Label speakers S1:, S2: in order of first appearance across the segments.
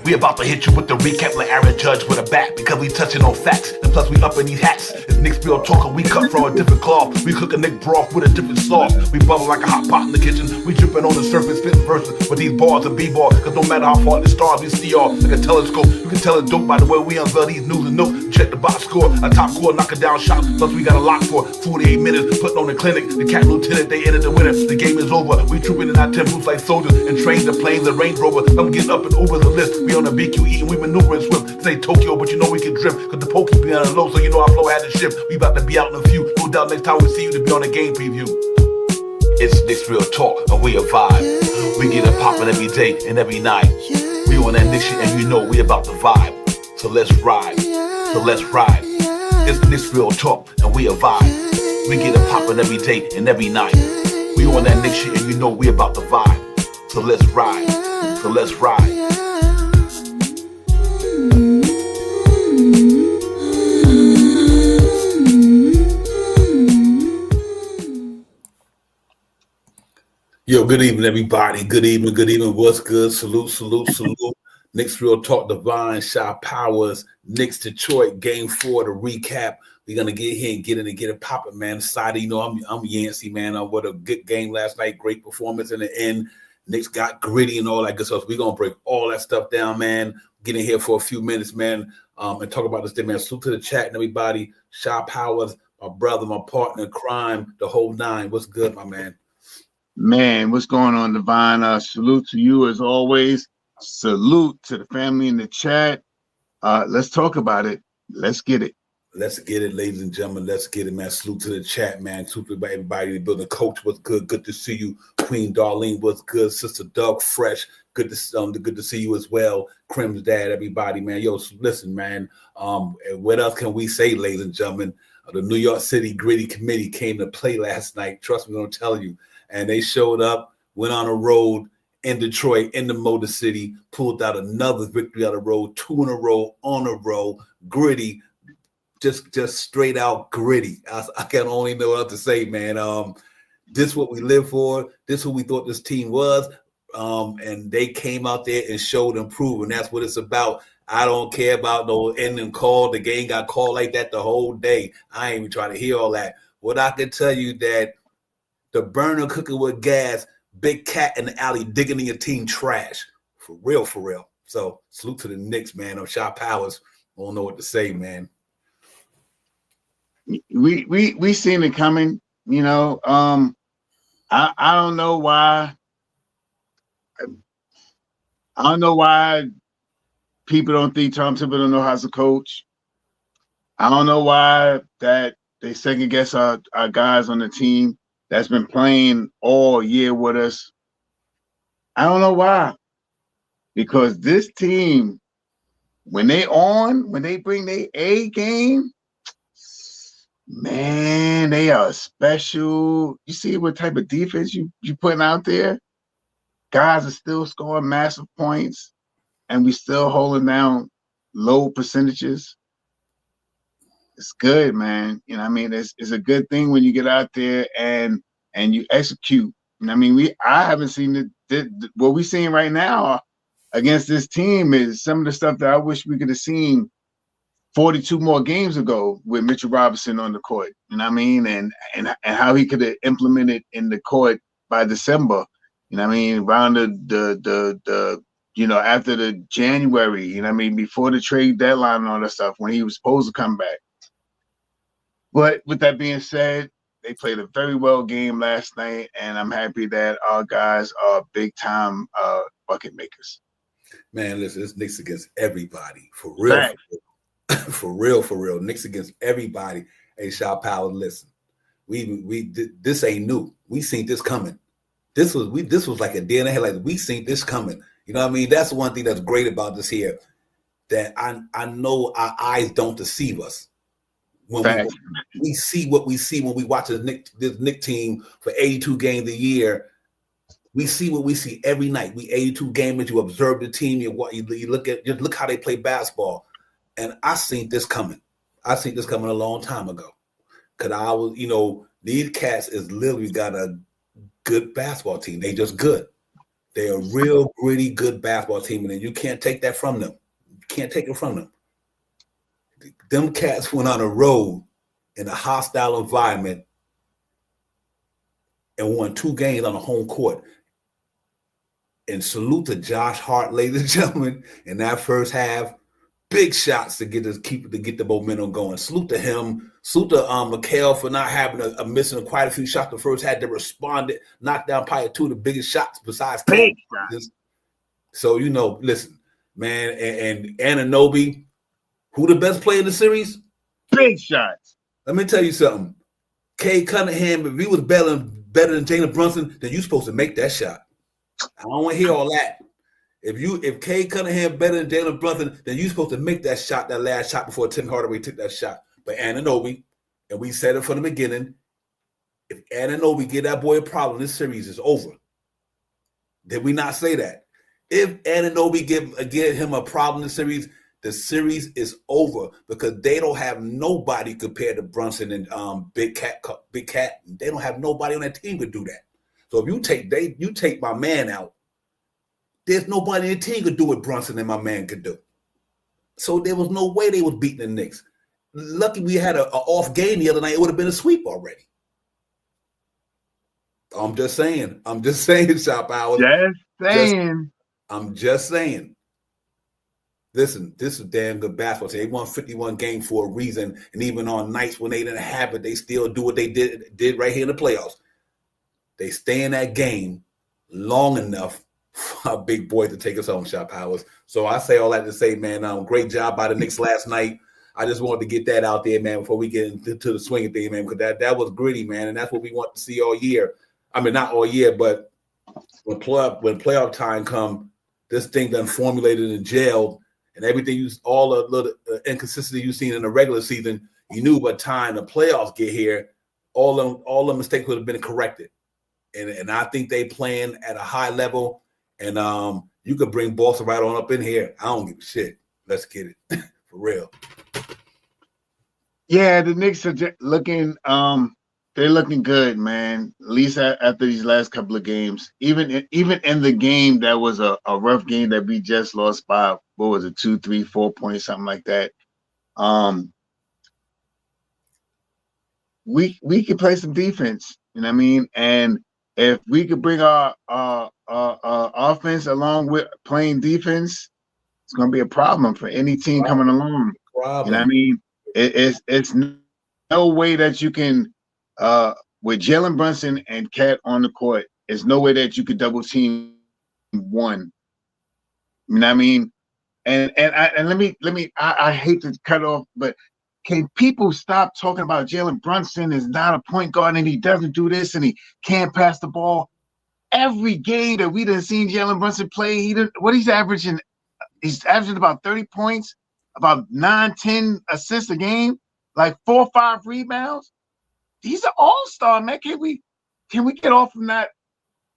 S1: We about to hit you with the recap like Aaron Judge with a bat, because we touching on facts, and plus we up in these hats. It's Knicks Real Talk, and we cut from a different cloth. We cook a Nick broth with a different sauce. We bubble like a hot pot in the kitchen. We dripping on the surface, spitting verses with these bars and b-ball. Cause no matter how far the stars, we see all like a telescope. You can tell it's dope by the way we unveil these news and notes. Check the box score, a top score, knocking down shots. Plus we got a lock for 48 minutes, putting on the clinic. The cap lieutenant, they entered the winner. The game is over. We trooping in our temples like soldiers and train the planes, the Range Rover. I'm getting up and over the list. We on the BQE and we maneuvering swift. Say Tokyo, but you know we can drift. Cause the pokey be on the low, so you know our flow had to shift. We about to be out in a few. No doubt next time we see you to be on a game preview. It's Knicks Real Talk, and we a vibe. We get it poppin' every day and every night. We on that Knicks shit, and you know we about to vibe. So let's ride. So let's ride. It's Knicks Real Talk, and we a vibe. We get it poppin' every day and every night. We on that Knicks shit, and you know we about to vibe. So let's ride. So let's ride. Yo, good evening, everybody. Good evening, good evening. What's good? Salute, salute, salute. Knicks Real Talk, Divine, Shy Powers, Knicks Detroit, Game 4, the recap. We're going to get here and get in and get it popping, man. Excited, you know, I'm Yancey, man. What a good game last night. Great performance in the end. Knicks got gritty and all that good stuff. We're going to break all that stuff down, man. Get in here for a few minutes, man, and talk about this thing, man. Salute to the chat and everybody. Shy Powers, my brother, my partner in crime, the whole nine. What's good, my man?
S2: Man, what's going on, Divine? Salute to you as always. Salute to the family in the chat. Let's talk about it. Let's get it.
S1: Let's get it, ladies and gentlemen. Let's get it, man. Salute to the chat, man. Salute to everybody. The building coach was good. Good to see you. Queen Darlene was good. Sister Doug Fresh. Good to see you as well. Crim's dad, everybody, man. Yo, listen, man. What else can we say, ladies and gentlemen? The New York City Gritty Committee came to play last night. Trust me, I'm gonna tell you. And they showed up, went on a road in Detroit, in the Motor City, pulled out another victory on the road, 2 in a row, on a row, gritty, just straight out gritty. I can only know what to say, man. This is what we live for. This is who we thought this team was. And they came out there and showed and proved, and that's what it's about. I don't care about no ending call. The game got called like that the whole day. I ain't even trying to hear all that. What I can tell you that the burner cooking with gas, big cat in the alley digging in your team trash. For real, for real. So salute to the Knicks, man. I'm Shy Powers. I don't know what to say, man.
S2: We seen it coming, you know. I don't know why. I don't know why people don't think Tom Thibodeau don't know how to coach. I don't know why that they second guess our guys on the team that's been playing all year with us. I don't know why. Because this team, when they bring their A game, man, they are special. You see what type of defense you putting out there? Guys are still scoring massive points, and we still holding down low percentages. It's good, man. You know what I mean? It's a good thing when you get out there and you execute. You know what I mean? I haven't seen what we're seeing right now against this team is some of the stuff that I wish we could have seen 42 more games ago with Mitchell Robinson on the court. You know what I mean? And how he could have implemented in the court by December. You know what I mean? Around the you know, after the January, you know what I mean, before the trade deadline and all that stuff, when he was supposed to come back. But with that being said, they played a very well game last night, and I'm happy that our guys are big-time bucket makers.
S1: Man, listen, it's Knicks against everybody. For real. Right. For real. Knicks against everybody. Hey, Shy Power, listen. This ain't new. We seen this coming. This was like a day and a half. Like, we seen this coming. You know what I mean? That's one thing that's great about this here, that I know our eyes don't deceive us. When we see what we see when we watch this Knicks team for 82 games a year, we see what we see every night. We 82 gamers. You observe the team. You look how they play basketball, and I seen this coming. I seen this coming a long time ago, because I was, you know, these cats is literally got a good basketball team. They just good. They're a real gritty, good basketball team, and you can't take that from them. You can't take it from them. Them cats went on a road in a hostile environment and won 2 games on the home court. And salute to Josh Hart, ladies and gentlemen, in that first half. Big shots to get the momentum going. Salute to him. Salute to Mikhail for not having a missing quite a few shots the first half. They responded, knocked down probably 2 of the biggest shots besides
S2: big
S1: shots. So listen, man, and Anunoby, who the best player in the series?
S2: Big shots.
S1: Let me tell you something. Kay Cunningham, if he was better than Jalen Brunson, then you're supposed to make that shot. I don't want to hear all that. If Kay Cunningham better than Jalen Brunson, then you're supposed to make that shot, that last shot before Tim Hardaway took that shot. But Anunoby, and we said it from the beginning, if Anunoby get that boy a problem, this series is over. Did we not say that? If Anunoby give him a problem in the series is over because they don't have nobody compared to Brunson and Big Cat. They don't have nobody on that team to do that. So if you take my man out, there's nobody in the team could do what Brunson and my man could do. So there was no way they was beating the Knicks. Lucky we had an off game the other night. It would have been a sweep already. I'm just saying, Shop Powers. I'm just saying. Listen, this is damn good basketball team. They won 51 games for a reason, and even on nights when they didn't have it, they still do what they did right here in the playoffs. They stay in that game long enough for a big boy to take us home, Shop Powers. So I say all that to say, man, great job by the Knicks last night. I just wanted to get that out there, man, before we get into the swing of things, man, because that was gritty, man, and that's what we want to see all year. I mean, not all year, but when playoff time come, this thing done formulated and gelled, and everything all the little inconsistency you've seen in the regular season, you knew by the time the playoffs get here, all the mistakes would have been corrected. And I think they playing at a high level, and you could bring Boston right on up in here. I don't give a shit. Let's get it for real.
S2: Yeah, the Knicks are looking. They're looking good, man. At least after these last couple of games, even in the game that was a rough game that we just lost by, what was it, 2, 3, 4 points, something like that. We could play some defense. You know what I mean? And if we could bring our offense along with playing defense, it's going to be a problem for any team coming along. You know what I mean? It's no way that you can, with Jalen Brunson and Cat on the court, there's no way that you could double team one. You know what I mean? And let me I hate to cut off, but can people stop talking about Jalen Brunson is not a point guard and he doesn't do this and he can't pass the ball? Every game that we done seen Jalen Brunson play, he's averaging? He's averaging about 30 points, about 9, 10 assists a game, like 4 or 5 rebounds. He's an all-star, man. Can we get off from that?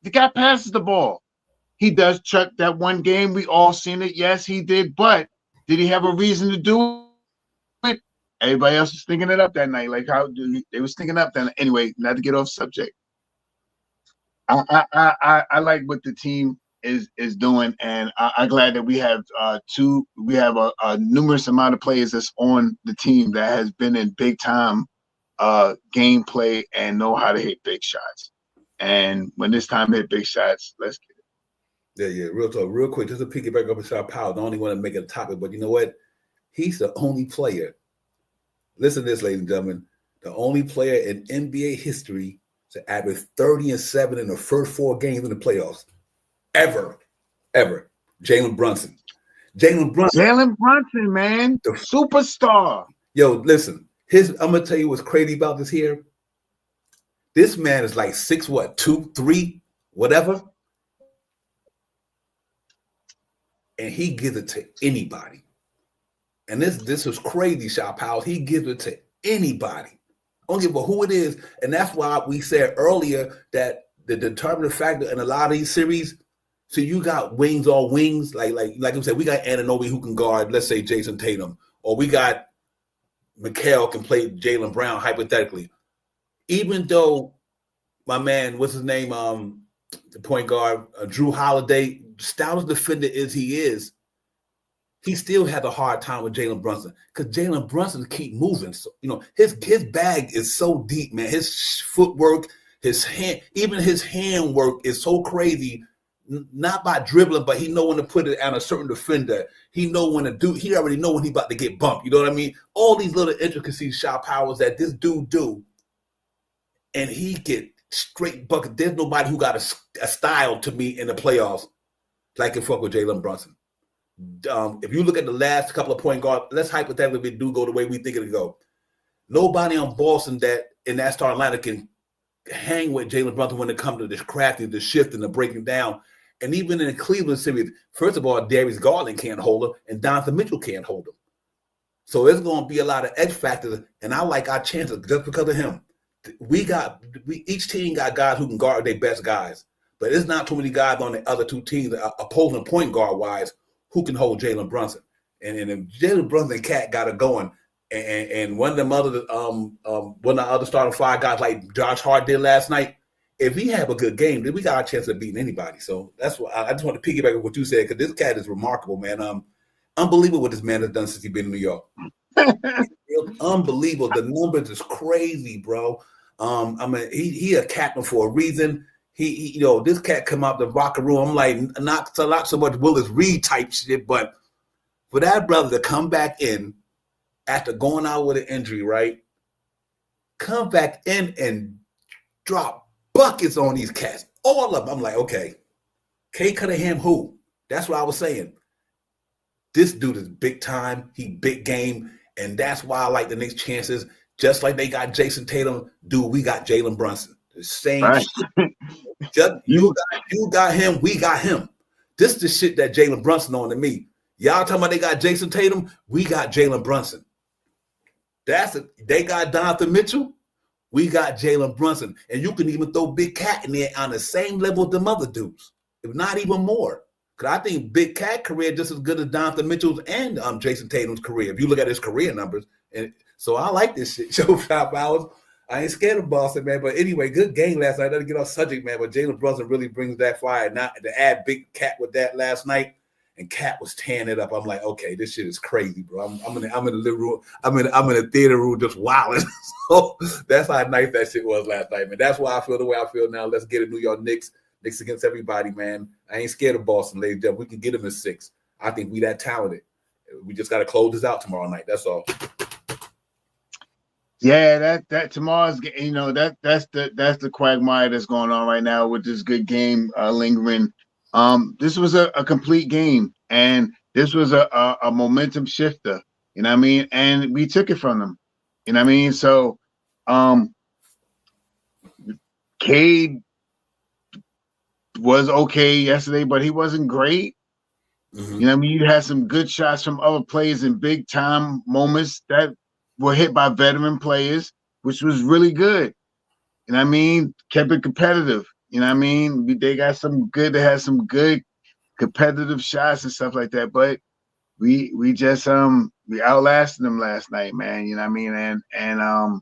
S2: The guy passes the ball. He does chuck that one game. We all seen it. Yes, he did. But did he have a reason to do it? Everybody else was thinking it up that night. Like how they was thinking up that night. Anyway, not to get off subject. I like what the team is doing, and I'm glad that we have a numerous amount of players that's on the team that has been in big time gameplay and know how to hit big shots. And when it's time to hit big shots, let's get it.
S1: Yeah, real talk, real quick, just to pick it back up with Shot Powell. I don't even want to make it a topic, but you know what? He's the only player. Listen to this, ladies and gentlemen. The only player in NBA history to average 30 and 7 in the first 4 games in the playoffs. Ever. Jalen Brunson. Jalen
S2: Brunson, man. The superstar.
S1: Yo, listen. I'm gonna tell you what's crazy about this here. This man is like 6'2", 3, whatever. And he gives it to anybody. And this was crazy, Shot Powell. He gives it to anybody. I don't give a who it is. And that's why we said earlier that the determining factor in a lot of these series, so you got wings on wings. Like I said, we got Anunoby who can guard, let's say, Jason Tatum. Or we got Mikhail can play Jaylen Brown, hypothetically. Even though my man, what's his name? the point guard, Drew Holiday, stoutest defender as he is, he still had a hard time with Jalen Brunson because Jalen Brunson keep moving. So, his bag is so deep, man. His footwork, his hand work is so crazy. Not by dribbling, but he know when to put it on a certain defender. He know when to do. He already know when he about to get bumped. You know what I mean? All these little intricacies, shot powers that this dude do, and he get straight bucket. There's nobody who got a style to me in the playoffs like can fuck with Jalen Brunson. If you look at the last couple of point guards, let's hypothetically do go the way we think it'll go. Nobody on Boston that in that starting lineup can hang with Jalen Brunson when it comes to this crafting, the shifting, the breaking down. And even in the Cleveland series, first of all, Darius Garland can't hold him, and Donovan Mitchell can't hold him. So there's going to be a lot of X factors, and I like our chances just because of him. Each team got guys who can guard their best guys, but there's not too many guys on the other two teams, opposing point guard wise, who can hold Jalen Brunson. And if Jalen Brunson and Cat got it going, and one of them other one of the other starting five guys like Josh Hart did last night, if he have a good game, then we got a chance of beating anybody. So that's what I just want to piggyback on what you said, because this cat is remarkable, man. Unbelievable what this man has done since he's been in New York. Unbelievable. The numbers is crazy, bro. I mean, he a captain for a reason. He this cat come out the locker room. I'm like, not so much Willis Reed type shit, but for that brother to come back in after going out with an injury, right? Come back in and drop buckets on these cats. All of them. I'm like, okay. K Cunningham who? That's what I was saying. This dude is big time. He big game. And that's why I like the Knicks' chances. Just like they got Jason Tatum, dude, we got Jalen Brunson. The same
S2: right.
S1: shit. Just, you got him, we got him. This is the shit that Jalen Brunson on to me. Y'all talking about they got Jason Tatum, we got Jalen Brunson. They got Donovan Mitchell, we got Jalen Brunson. And you can even throw Big Cat in there on the same level with them other dudes, if not even more. Because I think Big Cat career just as good as Donovan Mitchell's and Jason Tatum's career, if you look at his career numbers. And so I like this shit. Show shop hours. I ain't scared of Boston, man. But anyway, good game last night. I didn't get off subject, man. But Jalen Brunson really brings that fire. Not to add Big Cat with that last night, and Cat was tearing it up. I'm like, okay, this shit is crazy, bro. I'm in the living room. I'm in the theater room just wilding. So that's how nice that shit was last night, man. That's why I feel the way I feel now. Let's get it, New York Knicks. Knicks against everybody, man. I ain't scared of Boston, ladies and gentlemen. We can get them in 6. I think we that talented. We just got to close this out tomorrow night. That's all.
S2: Yeah, that tomorrow's game, that's the quagmire that's going on right now with this good game lingering. This was a complete game, and this was a momentum shifter. You know what I mean? And we took it from them. You know what I mean? So, Cade was okay yesterday, but he wasn't great. Mm-hmm. You know what I mean? You had some good shots from other players in big time moments that were hit by veteran players, which was really good. You know what I mean? Kept it competitive. You know what I mean? They had some good competitive shots and stuff like that. But we just we outlasted them last night, man. You know what I mean? And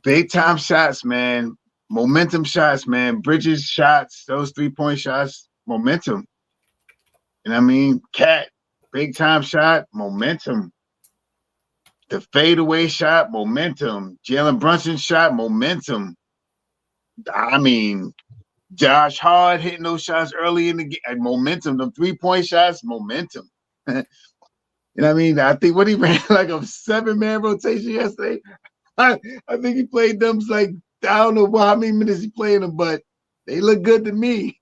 S2: big time shots, man. Momentum shots, man. Bridges shots, those 3-point shots, momentum. You know what I mean? Cat. Big time shot, momentum. The fadeaway shot, momentum. Jalen Brunson shot, momentum. I mean, Josh Hart hitting those shots early in the game, momentum. The 3-point shots, momentum. You know what I mean? I think what he ran like a 7-man rotation yesterday. I think he played them like, I don't know how many minutes he played them, but they look good to me.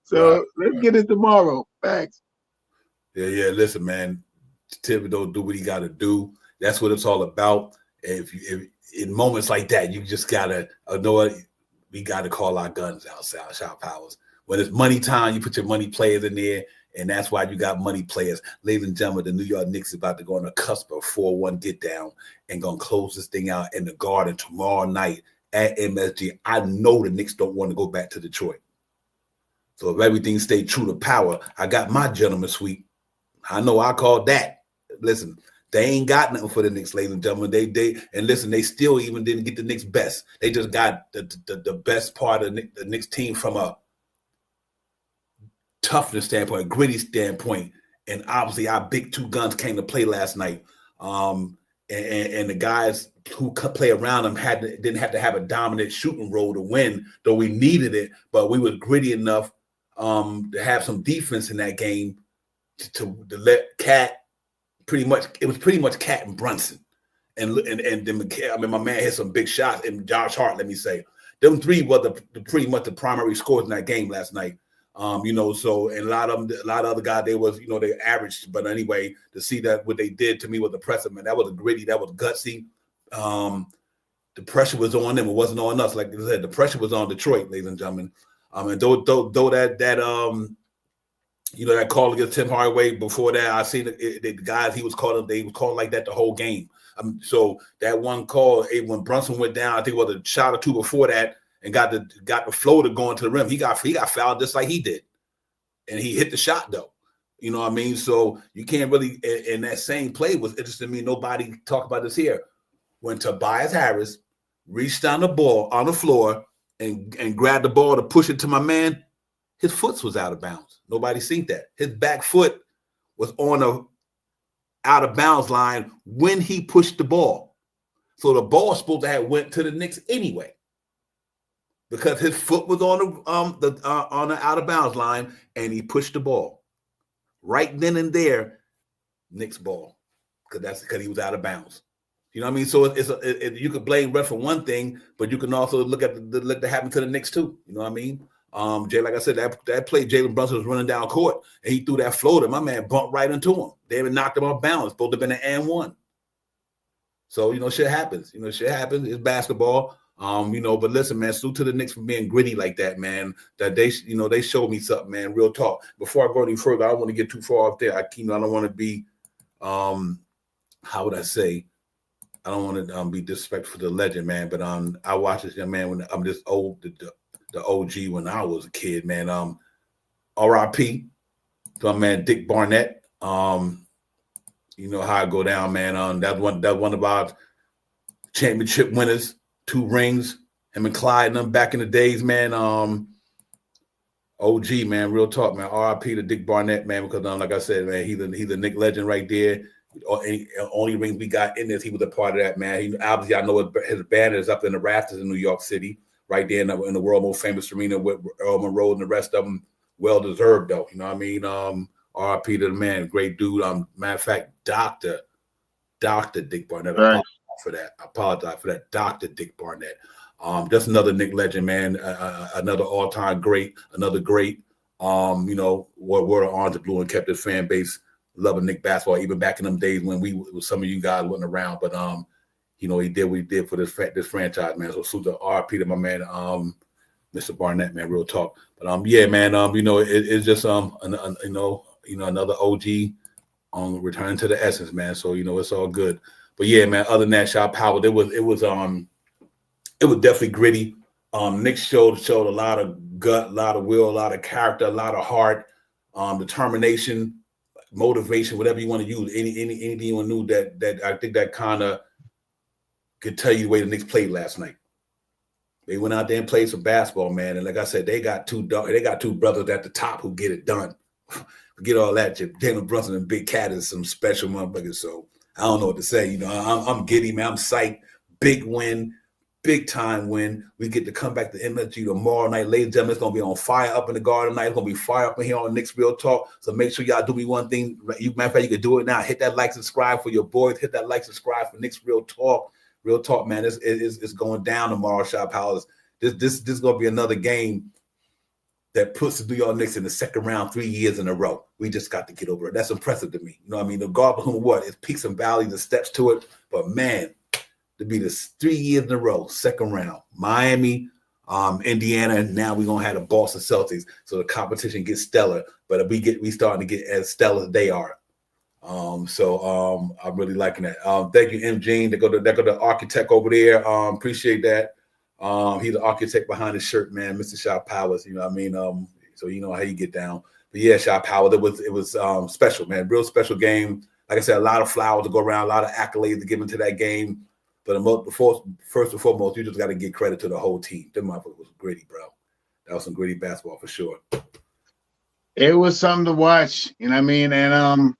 S2: So let's get it tomorrow. Facts.
S1: Yeah. Listen, man, Thibodeau do what he got to do. That's what it's all about. If in moments like that, you just gotta know what we got to call our guns out, shot powers. When it's money time, you put your money players in there, and that's why you got money players. Ladies and gentlemen, the New York Knicks is about to go on a cusp of 4-1 get down and gonna close this thing out in the Garden tomorrow night at MSG. I know the Knicks don't want to go back to Detroit. So if everything stay true to power, I got my gentleman suite. I know I called that. Listen, They ain't got nothing for the Knicks, ladies and gentlemen. And listen, they still even didn't get the Knicks best. They just got the best part of the Knicks team from a toughness standpoint, gritty standpoint. And obviously our big two guns came to play last night. And the guys who play around them didn't have to have a dominant shooting role to win, though we needed it. But we were gritty enough to have some defense in that game to let Cat it was pretty much Cat and Brunson. And then my man had some big shots, and Josh Hart, let me say. Them three were pretty much the primary scores in that game last night. So and a lot of other guys, they averaged, but anyway, to see that what they did to me was impressive, man. That was gritty, that was gutsy. The pressure was on them, it wasn't on us. Like I said, the pressure was on Detroit, ladies and gentlemen. And though that call against Tim Hardaway before that, I seen the guys he was calling, they was calling like that the whole game. So that one call, when Brunson went down, I think it was a shot or two before that, and got the floater going to the rim. He got fouled just like he did, and he hit the shot though. You know what I mean? So you can't really. And that same play was interesting to me. Nobody talk about this here. When Tobias Harris reached down the ball on the floor and grabbed the ball to push it to my man, his foot was out of bounds. Nobody seen that. His back foot was on a out of bounds line when he pushed the ball. So the ball was supposed to have went to the Knicks anyway, because his foot was on the out of bounds line and he pushed the ball. Right then and there, Knicks ball, because he was out of bounds. You know what I mean? So you could blame ref for one thing, but you can also look at that happened to the Knicks too. You know what I mean? Jay, like I said, that play, Jalen Brunson was running down court and he threw that floater. My man bumped right into him. They even knocked him off balance. Supposed to have been an and one. So, shit happens. Shit happens. It's basketball. But listen, man, salute to the Knicks for being gritty like that, man. That they showed me something, man. Real talk. Before I go any further, I don't want to get too far off there. I don't want to be, how would I say? I don't want to be disrespectful to the legend, man. But I watched this young man when I'm this old, the OG when I was a kid, man. R.I.P. to my man Dick Barnett. You know how I go down, man. That one of our championship winners, 2 rings. Him and Clyde and them back in the days, man. OG, man, real talk, man. R.I.P. to Dick Barnett, man, because like I said, man, he's a Knick legend right there. Only rings we got in this, he was a part of that, man. Obviously, I know his banner is up in the rafters in New York City, right there in the world most famous arena with Earl Monroe and the rest of them. Well deserved, though. You know what I mean? R.I.P. to the man, great dude. Matter of fact, Dr. Dick Barnett.
S2: Right.
S1: I apologize for that, Dr. Dick Barnett. Just another Knick legend, man. Another all-time great, another great. Word of honor to Blue and kept his fan base loving Knick basketball, even back in them days when some of you guys wasn't around. But he did what he did for this franchise, man. So salute to RP to my man, Mr. Barnett, man. Real talk. But yeah, man. It's just another OG on returning to the essence, man. So it's all good. But yeah, man. Other than that, shot power. It was definitely gritty. Knicks showed a lot of gut, a lot of will, a lot of character, a lot of heart, determination, motivation, whatever you want to use. Anything you want to do that I think that kind of could tell you the way the Knicks played last night. They went out there and played some basketball, man. And like I said, they got two brothers at the top who get it done. Forget all that. Jalen Brunson and Big Cat is some special motherfuckers. So I don't know what to say. I'm giddy, man. I'm psyched. Big win. Big time win. We get to come back to MSG tomorrow night. Ladies and gentlemen, it's going to be on fire up in the Garden tonight. It's going to be fire up in here on Knicks Real Talk. So make sure y'all do me one thing. Matter of fact, you can do it now. Hit that like, subscribe for your boys. Hit that like, subscribe for Knicks Real Talk. Real talk, man. It's going down tomorrow, Shop House. This is going to be another game that puts the New York Knicks in the second round 3 years in a row. We just got to get over it. That's impressive to me. You know what I mean? Regardless of what, it's peaks and valleys and steps to it. But man, to be this 3 years in a row, second round, Miami, Indiana, and now we're gonna have the Boston Celtics. So the competition gets stellar, but we starting to get as stellar as they are. So I'm really liking that. Thank you, M. Gene. They go to the architect over there. Appreciate that. He's the architect behind the shirt, man, Mr. Shop Powers. You know what I mean? So you know how you get down. But yeah, Shop Powers, it was special, man. Real special game. like I said, a lot of flowers to go around, a lot of accolades to give into that game. But first and foremost, you just got to give credit to the whole team. Them motherfuckers was gritty, bro. That was some gritty basketball for sure.
S2: It was something to watch, you know what I mean? And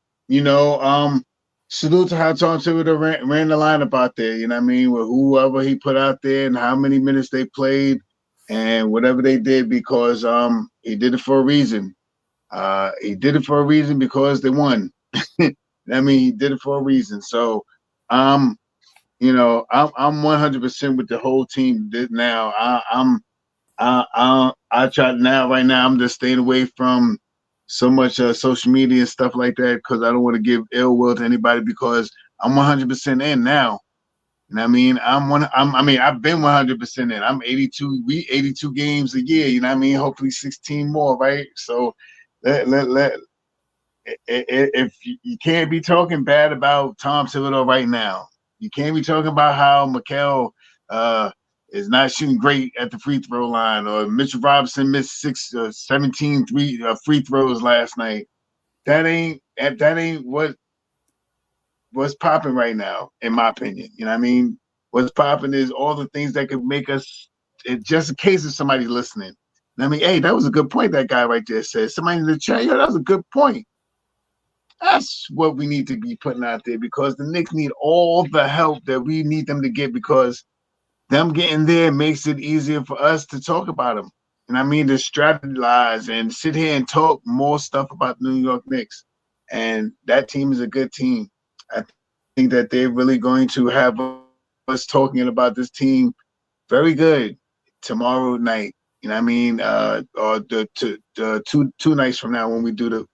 S2: salute to how Tom Thibodeau ran the lineup out there, you know what I mean, with whoever he put out there and how many minutes they played and whatever they did, because he did it for a reason. He did it for a reason because they won. I mean, he did it for a reason. So I'm 100% with the whole team now. I try now. Right now, I'm just staying away from so much social media and stuff like that because I don't want to give ill will to anybody because I'm 100% in now. And I mean, I've been 100% in. I'm 82 games a year. You know what I mean? Hopefully 16 more, right? So if you can't be talking bad about Tom Thibodeau right now, you can't be talking about how Mikel is not shooting great at the free throw line, or Mitchell Robinson missed 17 free throws last night. That ain't what's popping right now, in my opinion. You know what I mean? What's popping is all the things that could make us, just in case of somebody listening. I mean, hey, that was a good point that guy right there said. Somebody in the chat, yo, that was a good point. That's what we need to be putting out there, because the Knicks need all the help that we need them to get, because them getting there makes it easier for us to talk about them. And I mean, to strategize and sit here and talk more stuff about the New York Knicks. And that team is a good team. I think that they're really going to have us talking about this team very good tomorrow night. You know what I mean? Or the two nights from now when we do the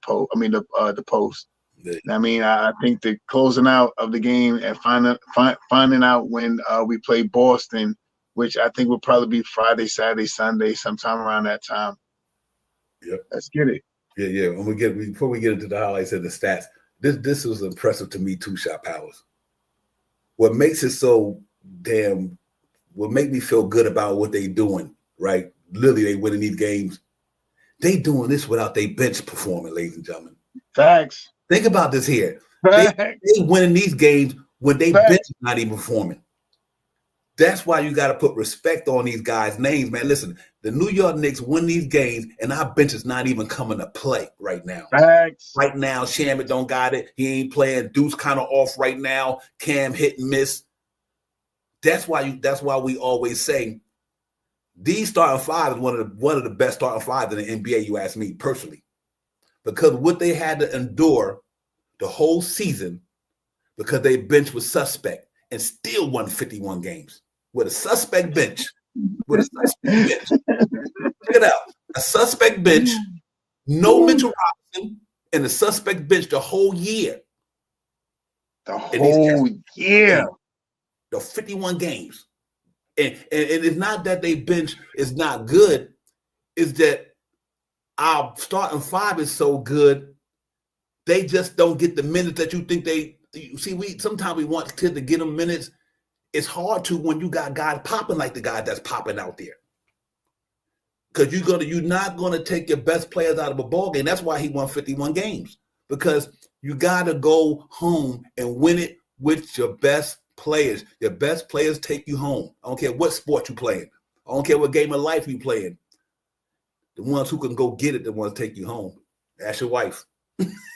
S2: post. I mean the post. You know what I mean, I think the closing out of the game and finding out when we play Boston, which I think will probably be Friday, Saturday, Sunday, sometime around that time.
S1: Yep.
S2: Let's get it.
S1: Yeah. Before we get into the highlights and the stats, this was impressive to me too, Shot Powers. What makes it so damn, what make me feel good about what they doing, right? Literally, they winning these games. They doing this without their bench performing, ladies and gentlemen.
S2: Facts.
S1: Think about this here. They winning these games when they bench is not even performing. That's why you got to put respect on these guys' names, man. Listen, the New York Knicks win these games, and our bench is not even coming to play right now.
S2: Facts.
S1: Right now, Shamet don't got it. He ain't playing. Deuce kind of off right now. Cam hit and miss. That's why we always say these starting five is one of the best starting fives in the NBA. You ask me personally, because what they had to endure the whole season because they bench was suspect and still won 51 games with a suspect bench. Check it out. A suspect bench, no Mitchell Robinson, and a suspect bench the whole year.
S2: The
S1: 51 games. And it's not that they bench is not good, it's that our starting five is so good, they just don't get the minutes that you think they see. Sometimes we want kids to get them minutes. It's hard to when you got guys popping like the guy that's popping out there. Because you're not gonna take your best players out of a ball game. That's why he won 51 games. Because you gotta go home and win it with your best players. Your best players take you home. I don't care what sport you playing. I don't care what game of life you playing. The ones who can go get it, the ones take you home. That's your wife.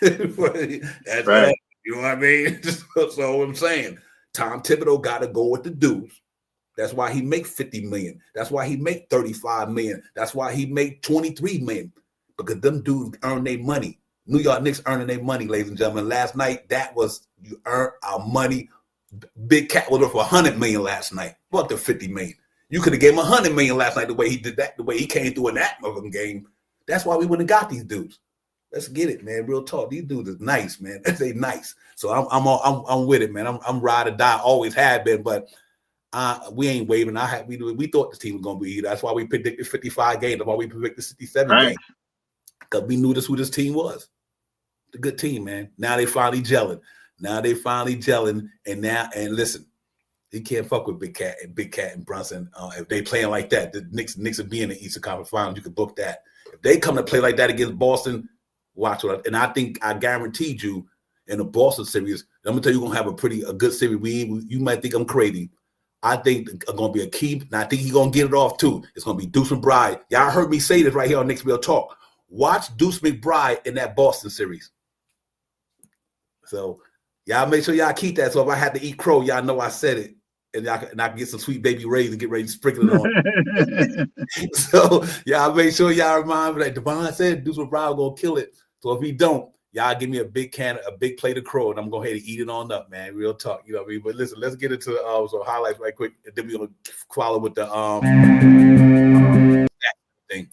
S1: That's right. You know what I mean? So I'm saying, Tom Thibodeau got to go with the dudes. That's why he make 50 million. That's why he make 35 million. That's why he make 23 million. Because them dudes earn their money. New York Knicks earning their money, ladies and gentlemen. Last night, that was, you earn our money. Big Cat was up for 100 million last night. What the 50 million? You could have gave him 100 million last night the way he did that, the way he came through in that motherfucking game. That's why we wouldn't have got these dudes. Let's get it, man. Real talk. These dudes is nice, man. They nice. So I'm with it, man. I'm ride or die. Always have been, but we ain't waving. We thought the team was gonna be here. That's why we predicted 55 games. That's why we predicted 67 games. Because we knew who this team was. The good team, man. Now they finally gelling. And listen, he can't fuck with Big Cat and Brunson. If they playing like that, the Knicks will be in the Eastern Conference Finals. You can book that. If they come to play like that against Boston, watch what. And I guaranteed you, in the Boston series. I'm gonna tell you, we're gonna have a good series. You might think I'm crazy. I think it's gonna be a key, and I think he's gonna get it off too. It's gonna be Deuce McBride. Y'all heard me say this right here on Next Real Talk. Watch Deuce McBride in that Boston series. So y'all make sure y'all keep that. So if I had to eat crow, y'all know I said it. And I can get some sweet baby rays and get ready to sprinkle it on. So y'all make sure y'all remind me that Devon said Deuce McBride gonna kill it. So if he don't, y'all give me a big plate of crow, and I'm gonna go ahead and eat it on up, man. Real talk, you know what I mean? But listen, let's get into some highlights right quick, and then we're gonna follow with the thing.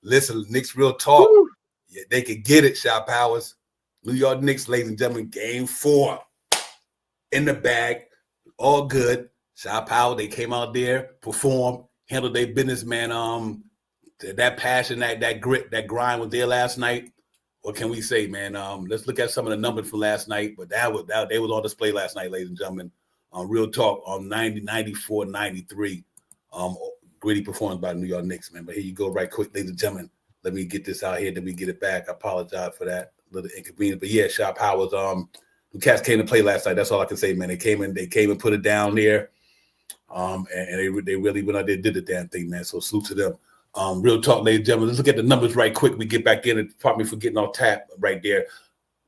S1: Listen, Knicks Real Talk. Yeah, they can get it, Shot Powers. New York Knicks, ladies and gentlemen, game 4 in the bag. All good. Shot Powers, they came out there, performed, handled their business, man. That passion, that grit, that grind was there last night. What can we say, man? Let's look at some of the numbers from last night. But they was on display last night, ladies and gentlemen. Real Talk on 90, 94, 93. Gritty performance by the New York Knicks, man. But here you go, right quick, ladies and gentlemen. Let me get this out here, then we get it back. I apologize for that little inconvenience. But yeah, Shot Powers, the Cats came to play last night. That's all I can say, man. They came and put it down there. And they really went out there and did the damn thing, man. So salute to them. Real Talk, ladies and gentlemen. Let's look at the numbers right quick. We get back in and pardon me for getting off tap right there.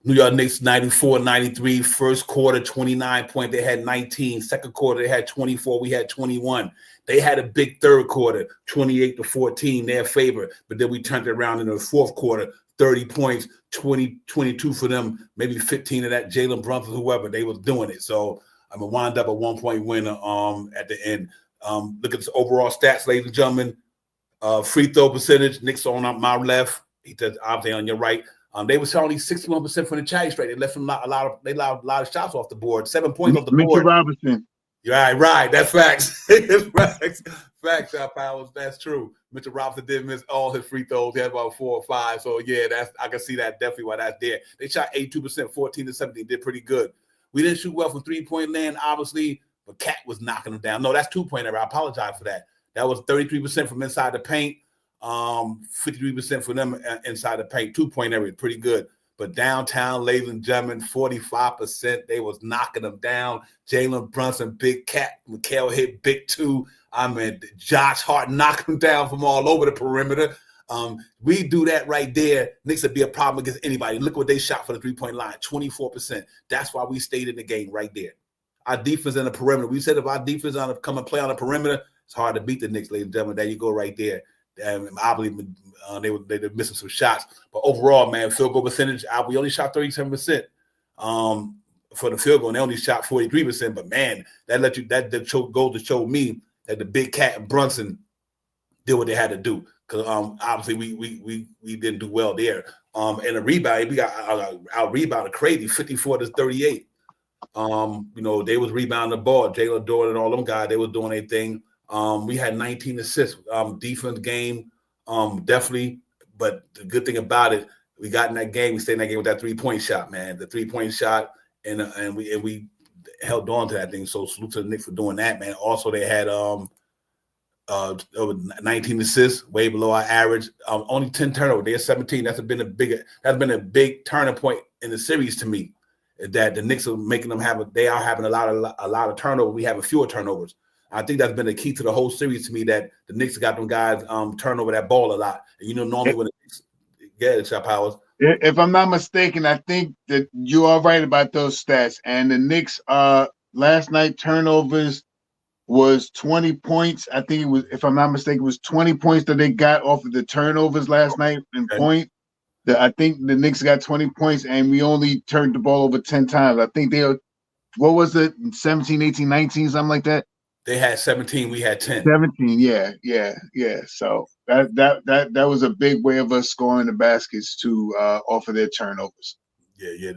S1: New York Knicks 94-93. First quarter, 29 points. They had 19. Second quarter, they had 24. We had 21. They had a big third quarter, 28-14, their favor. But then we turned it around in the fourth quarter, 30 points, 22 for them, maybe 15 of that Jalen Brunson, whoever. They was doing it. So I'm going to wind up a 1-point winner at the end. Look at this overall stats, ladies and gentlemen. Free throw percentage, Knicks on my left. He does obviously on your right. They were only 61% from the challenge straight. They left them a lot of shots off the board. 7 points off the board.
S2: Mitchell Robinson.
S1: Right. That's facts. Facts, Shot Powers. That's true. Mitchell Robinson did miss all his free throws. He had about 4 or 5. So yeah, I can see that definitely why that's there. They shot 82%, 14-17. Did pretty good. We didn't shoot well from 3-point land, obviously, but Cat was knocking them down. No, that's 2-point error. I apologize for that. That was 33% from inside the paint. 53% for them inside the paint. 2-point area, pretty good. But downtown, ladies and gentlemen, 45%. They was knocking them down. Jalen Brunson, Big Cat. Mikal hit Big 2. I mean, Josh Hart knocked them down from all over the perimeter. We do that right there. Knicks would be a problem against anybody. Look what they shot for the 3-point line, 24%. That's why we stayed in the game right there. Our defense in the perimeter. We said if our defense come and play on the perimeter, it's hard to beat the Knicks, ladies and gentlemen. There you go right there. Obviously, they were missing some shots. But overall, man, field goal percentage, we only shot 37% for the field goal, and they only shot 43%. But, man, that goes to show me that the Big Cat and Brunson did what they had to do. Because obviously we didn't do well there. And the rebound, we got out rebounded crazy, 54-38. They was rebounding the ball. Jalen Dorn and all them guys, they was doing their thing. We had 19 assists. Defense game, definitely. But the good thing about it, we got in that game. We stayed in that game with that 3-point shot, man. The 3-point shot, and we held on to that thing. So salute to the Knicks for doing that, man. Also, they had over 19 assists, way below our average. Only 10 turnovers. They're 17. That's been a big turning point in the series to me. That the Knicks are making them they are having a lot of turnover. We having fewer turnovers. I think that's been the key to the whole series to me, that the Knicks got them guys turn over that ball a lot. And normally when the Knicks get shot powers.
S2: If I'm not mistaken, I think that you are right about those stats. And the Knicks last night turnovers was 20 points. I think it was, if I'm not mistaken, it was 20 points that they got off of the turnovers last night in point. I think the Knicks got 20 points, and we only turned the ball over 10 times. I think what was it, 17, 18, 19, something like that?
S1: They had 17, we had 10.
S2: 17, yeah. So that was a big way of us scoring the baskets to off of their turnovers.
S1: Yeah,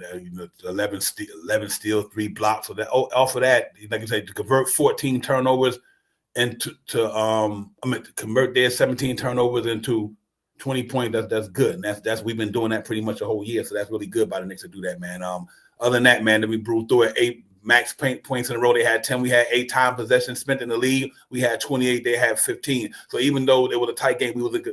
S1: 11 steals, 3 blocks. So that off of that, like you say, to convert 14 turnovers and to convert their 17 turnovers into 20 points, that's good. And that's we've been doing that pretty much a whole year. So that's really good by the Knicks to do that, man. Other than that, man, then we blew through it. 8 max points in a row. They had 10. We had 8 time possessions spent in the league. We had 28. They had 15. So even though it was a tight game, we was in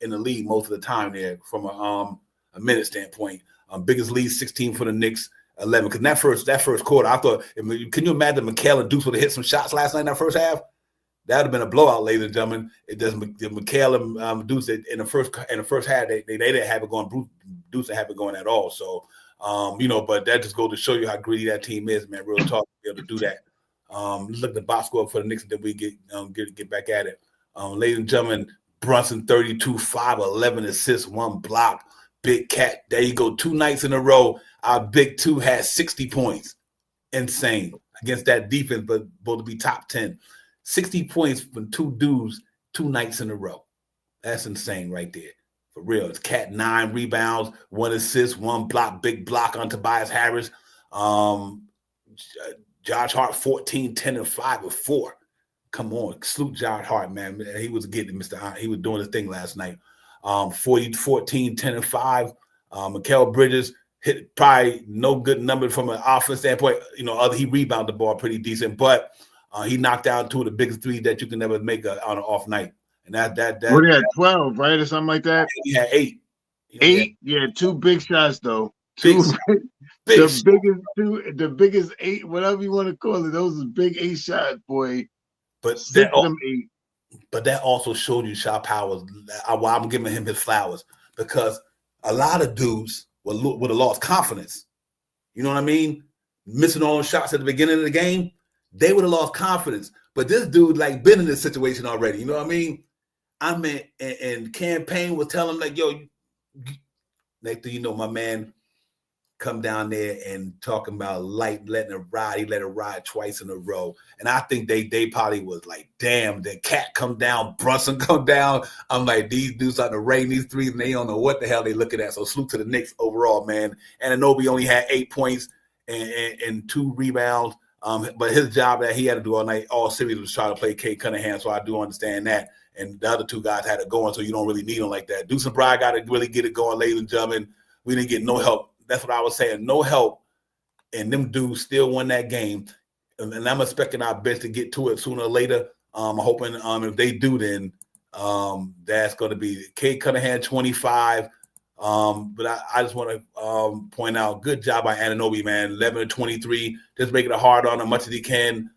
S1: the lead most of the time there from a minute standpoint. Biggest lead 16 for the Knicks, 11. Because that first quarter, I thought, can you imagine Mikal and Deuce would have hit some shots last night in that first half? That would have been a blowout, ladies and gentlemen. It does. Mikal and Deuce in the first half, they didn't have it going. Deuce didn't have it going at all. So, but that just goes to show you how greedy that team is, man. Real talk, to be able to do that. Let's look at the box score for the Knicks, and then we get back at it. Ladies and gentlemen, Brunson 32, 5, 11 assists, 1 block. Big Cat, there you go. 2 nights in a row, our Big 2 had 60 points. Insane against that defense, but both to be top 10. 60 points from 2 dudes 2 nights in a row. That's insane right there. For real. It's Cat 9 rebounds, 1 assist, 1 block, big block on Tobias Harris. Josh Hart 14, 10, and 5 with 4. Come on. Salute Josh Hart, man. He was getting he was doing his thing last night. 14, 10, and 5. Mikal Bridges hit probably no good number from an offense standpoint. He rebounded the ball pretty decent, but he knocked down 2 of the biggest 3 that you can never make on an off night. And that
S2: what he had 12, right, or something like that.
S1: He had 8.
S2: 8, yeah, 2 big shots though.
S1: The
S2: biggest 8, whatever you want to call it. Those are big 8 shots, boy.
S1: But
S2: 6 of them 8.
S1: But that also showed you Shaw Powers. Why I'm giving him his flowers, because a lot of dudes would have lost confidence. You know what I mean? Missing all those shots at the beginning of the game, they would have lost confidence. But this dude been in this situation already. You know what I mean? And campaign was telling him yo, next thing you know, my man come down there and talking about letting it ride. He let it ride twice in a row. And I think they probably was like, damn, the Cat come down, Brunson come down. I'm like, these dudes starting to rain these threes, and they don't know what the hell they looking at. So salute to the Knicks overall, man. And Anunoby only had 8 points and 2 rebounds. But his job that he had to do all series was try to play Kate Cunningham. So I do understand that. And the other 2 guys had it going, so you don't really need them like that. Deuce and Bry got to really get it going, ladies and gentlemen. We didn't get no help. That's what I was saying. No help, and them dudes still won that game. And I'm expecting our bench to get to it sooner or later. I'm hoping if they do, then that's going to be Kate Cunningham 25. But I just want to point out, good job by Anunoby, man. 11 to 23, just making it hard on him much as he can.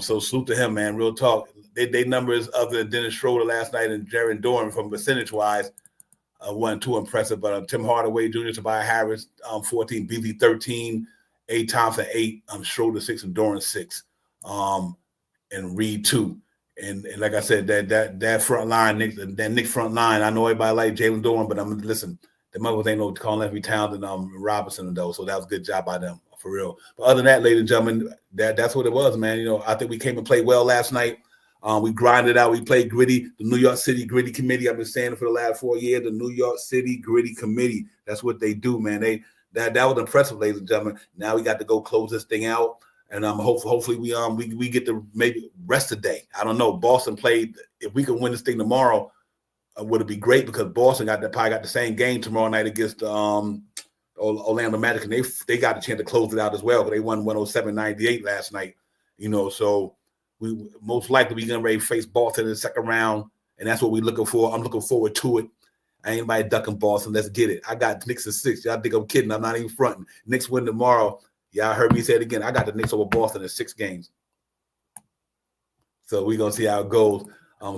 S1: So salute to him, man. Real talk. They numbers other than Dennis Schroeder last night and Jaron Dorn from percentage-wise wasn't too impressive. But Tim Hardaway Jr., Tobias Harris, 14, Beasley 13, A. Thompson 8, Schroeder 6, and Dorn 6, and Reed 2. And like I said, that front line, that Knicks front line, I know everybody like Jalen Dorn, but listen, the mothers ain't no calling every Towns and Robinson though, so that was a good job by them for real. But other than that, ladies and gentlemen, that's what it was, man. I think we came and played well last night. We grinded out. We played gritty. The New York City Gritty Committee. I've been saying it for the last 4 years. The New York City Gritty Committee. That's what they do, man. That was impressive, ladies and gentlemen. Now we got to go close this thing out, and hopefully we get to maybe rest the day. I don't know. Boston played. If we could win this thing tomorrow, would it be great? Because Boston probably got the same game tomorrow night against Orlando Magic, and they got a chance to close it out as well. But they won 107-98 last night. So. we most likely we gonna ready to face Boston in the second round, and that's what we're looking for. I'm looking forward to it. Ain't anybody ducking Boston. Let's get it. I got Knicks in 6. Y'all think I'm kidding? I'm not even fronting. Knicks win tomorrow. Y'all heard me say it again. I got the Knicks over Boston in 6 games. So we're gonna see how it goes.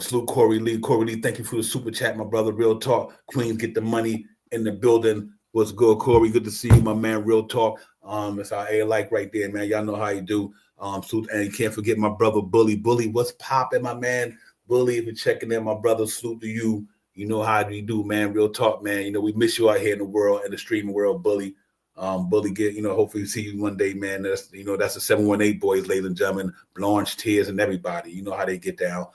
S1: Salute Corey Lee. Corey Lee, thank you for the super chat, my brother. Real talk. Queens get the money in the building. What's good, Corey? Good to see you, my man. Real talk. It's our A-like right there, man. Y'all know how you do. Salute, and you can't forget my brother Bully. Bully, what's popping, my man? Bully, if you're checking in, my brother, salute to you. You know how we do, man. Real talk, man. You know, we miss you out here in the world, in the streaming world, Bully. Bully, hopefully see you one day, man. That's the 718 boys, ladies and gentlemen, Blanche, Tears, and everybody. You know how they get down.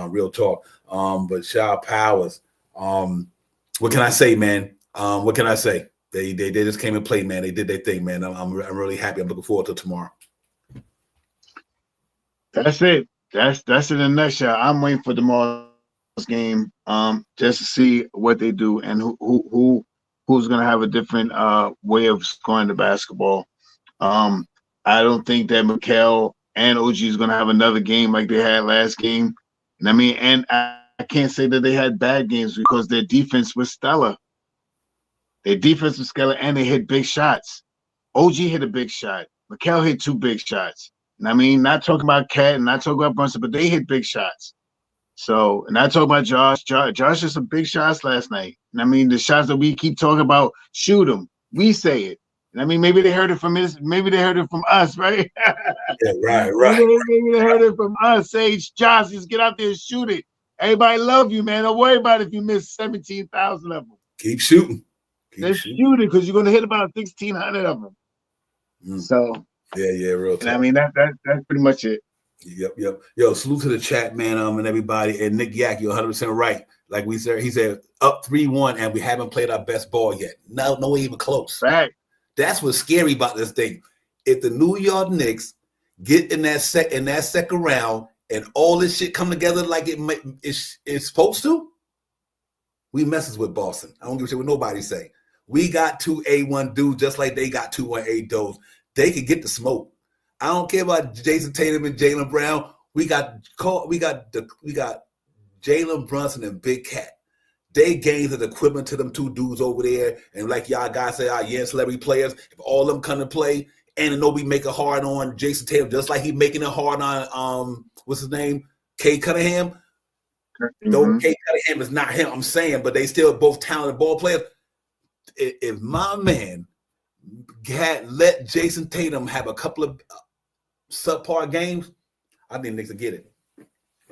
S1: Real talk. But Shaw Powers, what can I say, man? What can I say? They just came and played, man. They did their thing, man. I'm really happy. I'm looking forward to tomorrow.
S2: That's it. That's in a nutshell. I'm waiting for tomorrow's game, just to see what they do and who's gonna have a different way of scoring the basketball. I don't think that Mikal and OG is gonna have another game like they had last game. And I mean, and I can't say that they had bad games because their defense was stellar. Their defense was stellar, and they hit big shots. OG hit a big shot. Mikal hit 2 big shots. And I mean, not talking about Cat and not talking about Brunson, but they hit big shots. So, and I talk about Josh. Josh hit some big shots last night. And I mean, the shots that we keep talking about, shoot them. We say it. And I mean, maybe they heard it from maybe they heard it from us, right?
S1: Yeah, right.
S2: Maybe they heard it from us. Say, Josh, just get out there and shoot it. Everybody love you, man. Don't worry about it if you miss 17,000 of them.
S1: Keep shooting.
S2: Just shoot it because you're going to hit about 1,600 of them. So,
S1: yeah, real talk.
S2: I mean, that's pretty much it.
S1: Yep. Yo, salute to the chat, man, and everybody. And Nick Yak, you're 100% right. Like we said, he said up 3-1, and we haven't played our best ball yet. No even close.
S2: Right.
S1: That's what's scary about this thing. If the New York Knicks get in that second round and all this shit come together like it's supposed to, we messes with Boston. I don't give a shit what nobody say. We got 2 A1 dudes just like they got 2 1A dudes. They could get the smoke. I don't care about Jason Tatum and Jaylen Brown. We got Jalen Brunson and Big Cat. They gains an equivalent to them 2 dudes over there. And like y'all guys say, celebrity players, if all of them come to play, and we make it hard on Jason Tatum, just like he making it hard on what's his name? Kay Cunningham. Mm-hmm. Though Kay Cunningham is not him, I'm saying, but they still both talented ball players. If my man had let Jason Tatum have a couple of subpar games, I think Knicks will get it.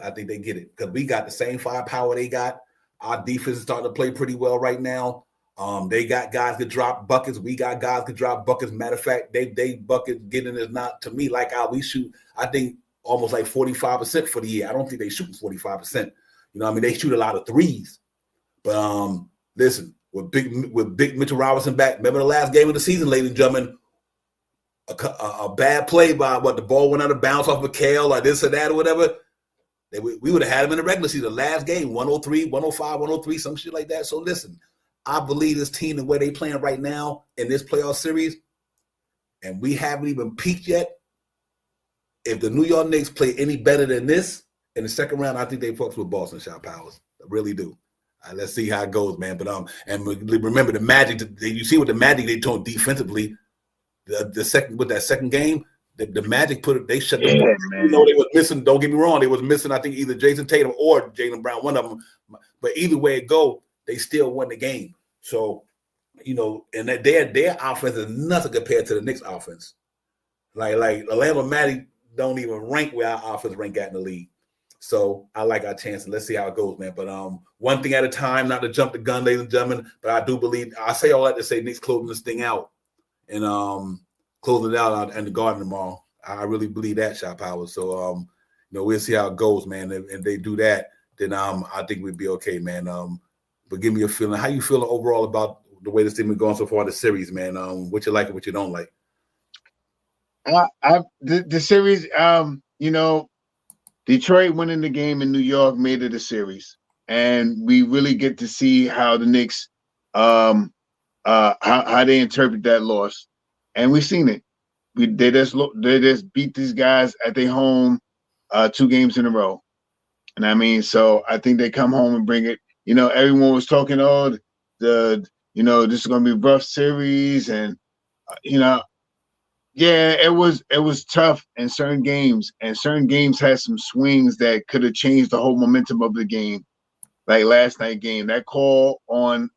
S1: I think they get it because we got the same firepower they got. Our defense is starting to play pretty well right now. They got guys that drop buckets. We got guys that drop buckets. Matter of fact, they bucket getting is not to me like how we shoot. I think almost like 45% for the year. I don't think they shooting 45%. They shoot a lot of threes. But listen, with big Mitchell Robinson back, remember the last game of the season, ladies and gentlemen, a bad play by the ball went out of bounds off Mikal or this or that or whatever. We would have had him in the regular season. Last game, 103, 105, 103, some shit like that. So listen, I believe this team the way they playing right now in this playoff series, and we haven't even peaked yet. If the New York Knicks play any better than this in the second round, I think they fucks with Boston. Shot Powers, I really do. Let's see how it goes, man. But and remember the Magic. You see what the Magic they doing defensively. The second game. The Magic they shut them down. They was missing. Don't get me wrong. They was missing. I think either Jason Tatum or Jaylen Brown, one of them. But either way it go, they still won the game. So, and that their offense is nothing compared to the Knicks' offense. Like Orlando Magic don't even rank where our offense rank at in the league. So I like our chances. Let's see how it goes, man. But one thing at a time, not to jump the gun, ladies and gentlemen. But I do believe I say all that to say Knicks closing this thing out and closing it out in the Garden tomorrow. I really believe that, Shot Power. So we'll see how it goes, man. If they do that, then I think we'd be okay, man. But give me a feeling. How you feeling overall about the way this thing been going so far in the series, man? What you like and what you don't like?
S2: The series, Detroit winning the game in New York made it a series, and we really get to see how the Knicks, how they interpret that loss, and we've seen it. They just beat these guys at their home. 2 games in a row. And I mean, so I think they come home and bring it. You know, everyone was talking, oh, this is going to be a rough series, and yeah, it was tough in certain games, and certain games had some swings that could have changed the whole momentum of the game. Like last night game, that call on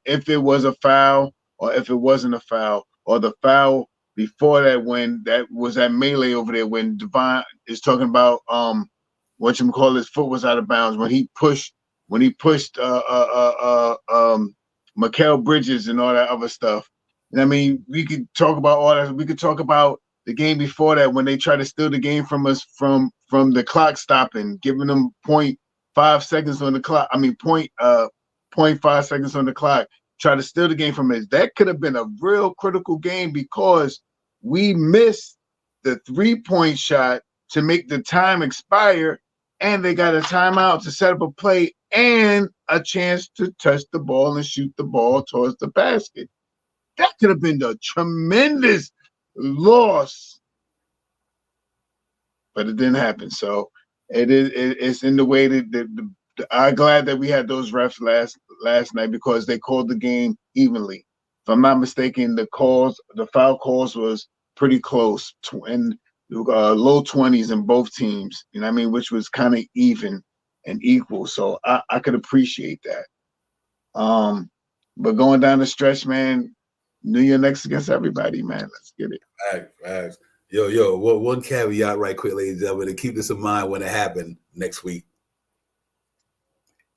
S2: if it was a foul or if it wasn't a foul, or the foul before that, when that was that melee over there, when Devon is talking about his foot was out of bounds when he pushed Mikal Bridges and all that other stuff. And I mean, we could talk about all that. We could talk about the game before that when they tried to steal the game from us from the clock stopping, giving them 0.5 seconds on the clock. I mean, 0.5 seconds on the clock. Try to steal the game from us. That could have been a real critical game because we missed the 3-point shot to make the time expire, and they got a timeout to set up a play and a chance to touch the ball and shoot the ball towards the basket. That could have been a tremendous loss, but it didn't happen. So it's in the way that I'm glad that we had those refs last night because they called the game evenly. If I'm not mistaken, the foul calls was pretty close and low 20s in both teams. You know what I mean? Which was kind of even and equal. So I could appreciate that. But going down the stretch, man, New Year next against everybody, man. Let's get it.
S1: Facts. Yo, one caveat right quick, ladies and gentlemen, to keep this in mind when it happened next week.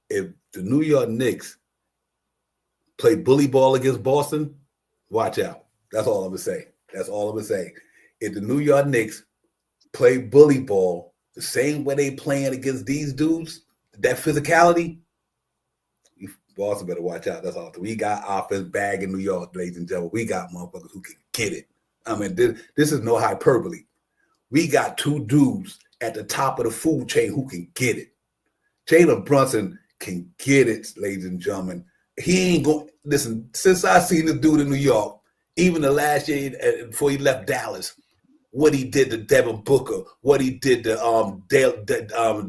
S1: If the New York Knicks play bully ball against Boston, watch out. That's all I'm going to say. If the New York Knicks play bully ball the same way they playing against these dudes, that physicality, Boston better watch out. That's all. We got offense bag in New York, ladies and gentlemen. We got motherfuckers who can get it. I mean, this is no hyperbole. We got 2 dudes at the top of the food chain who can get it. Jalen Brunson can get it, ladies and gentlemen. He ain't going. Listen, since I seen this dude in New York, even the last year before he left Dallas, what he did to Devin Booker, what he did to